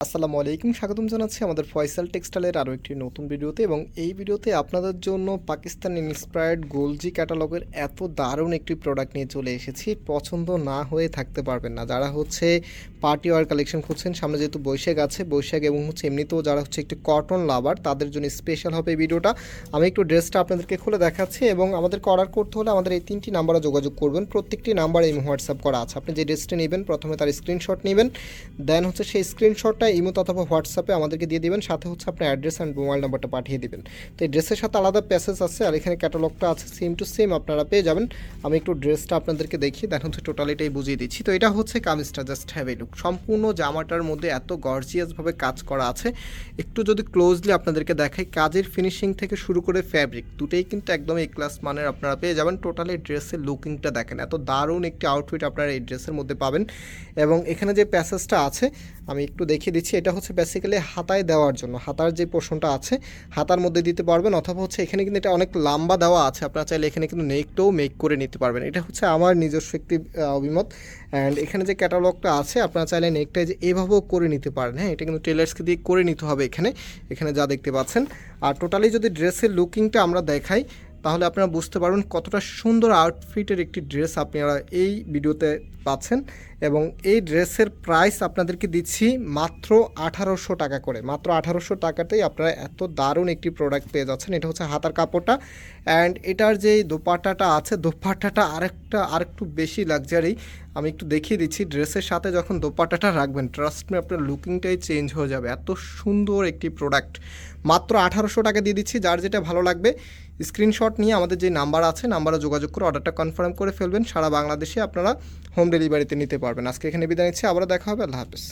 আসসালামু আলাইকুম, স্বাগতম জানাচ্ছি আমাদের ফয়সাল টেক্সটাইলের আরও একটি নতুন ভিডিওতে। এবং এই ভিডিওতে আপনাদের জন্য পাকিস্তান ইন্সপায়ার্ড গোলজি ক্যাটালগের এত দারুণ একটি প্রোডাক্ট নিয়ে চলে এসেছি। পছন্দ না হয়ে থাকতে পারবেন না। যারা পার্টি ওয়ার কালেকশন খুঁজছেন, সামনে যেহেতু বৈশাখ আছে, বৈশাখ এবং এমনিতেও যারা একটি কটন লাভার, তাদের জন্য স্পেশাল হবে এই ভিডিওটা। আমি একটু ড্রেসটা আপনাদেরকে খুলে দেখাচ্ছি এবং আমাদেরকে অর্ডার করতে হলে আমাদের এই 3টি নাম্বারে যোগাযোগ করবেন। প্রত্যেকটি নাম্বারে এই হোয়াটসঅ্যাপ করা আছে। আপনি যে ড্রেসটি নেবেন প্রথমে তার স্ক্রিনশট নেবেন, দেন সেই স্ক্রিনশটটা ইমো অথবা হোয়াটসঅ্যাপে আমাদেরকে দিয়ে দিবেন, সাথে আপনার অ্যাড্রেস অ্যান্ড মোবাইল নাম্বারটা পাঠিয়ে দিবেন। তো এই ড্রেসের সাথে আলাদা প্যাসেজ আছে, আর এখানে ক্যাটালগটা আছে, সেম টু সেম আপনারা পেয়ে যাবেন। আমি একটু ড্রেসটা আপনাদেরকে দেখি, দেন টোটালিটাই বুঝিয়ে দিচ্ছি। তো এটা কামিজটা, জাস্ট হ্যাভ এ লুক। সম্পূর্ণ জামাটার মধ্যে এত গর্জিয়াসভাবে কাজ করা আছে। একটু যদি ক্লোজলি আপনাদেরকে দেখাই, কাজের ফিনিশিং থেকে শুরু করে ফ্যাব্রিক দুটোই কিন্তু একদম এই ক্লাস মানের আপনারা পেয়ে যাবেন। টোটালি ড্রেসের লুকিংটা দেখেন, এত দারুণ একটি আউটফিট আপনারা এই ড্রেসের মধ্যে পাবেন। এবং এখানে যে প্যাসেজটা আছে আমি একটু দেখিয়ে দিচ্ছি। এটা বেসিক্যালি হাতায় দেওয়ার জন্য, হাতার যে পোর্শনটা আছে হাতার মধ্যে দিতে পারবেন, অথবা এখানে কিন্তু এটা অনেক লম্বা দেওয়া আছে, আপনারা চাইলে এখানে কিন্তু নেকটাও মেক করে নিতে পারবেন। এটা আমার নিজস্ব একটি অভিমত। অ্যান্ড এখানে যে ক্যাটালগটা আছে আপনারা চাইলে নেকটা যে এভাবেও করে নিতে পারেন। হ্যাঁ, এটা কিন্তু টেলার্সকে দিয়ে করে নিতে হবে এখানে যা দেখতে পাচ্ছেন। আর টোটালি যদি ড্রেসের লুকিংটা আমরা দেখাই, তাহলে আপনারা বুঝতে পারবেন কতটা সুন্দর আউটফিটের একটি ড্রেস আপনারা এই ভিডিওতে পাচ্ছেন। এবং এই ড্রেসের প্রাইস আপনাদেরকে দিচ্ছি মাত্র 1800 টাকা করে। মাত্র 1800 টাকাতেই আপনারা এত দারুণ একটি প্রোডাক্ট পেয়ে যাচ্ছেন। এটা হাতার কাপড়টা, অ্যান্ড এটার যে দোপাট্টাটা আছে, দোপাট্টাটা আরেকটু বেশি লাক্সারি। আমি একটু দেখিয়ে দিচ্ছি। ড্রেসের সাথে যখন দোপাট্টাটা রাখবেন, ট্রাস্ট মি, আপনার লুকিংটাই চেঞ্জ হয়ে যাবে। এত সুন্দর একটি প্রোডাক্ট মাত্র 1800 টাকা দিয়ে দিচ্ছি। যার যেটা ভালো লাগবে স্ক্রিনশট নিয়ে আমাদের যে নাম্বার আছে, নাম্বারে যোগাযোগ করে অর্ডারটা কনফার্ম করে ফেলবেন। সারা বাংলাদেশে আপনারা হোম ডেলিভারিতে নিতে পারবেন। আজকে এখানে বিদায় নিচ্ছি, আবারও দেখা হবে। আল্লাহ হাফেজ।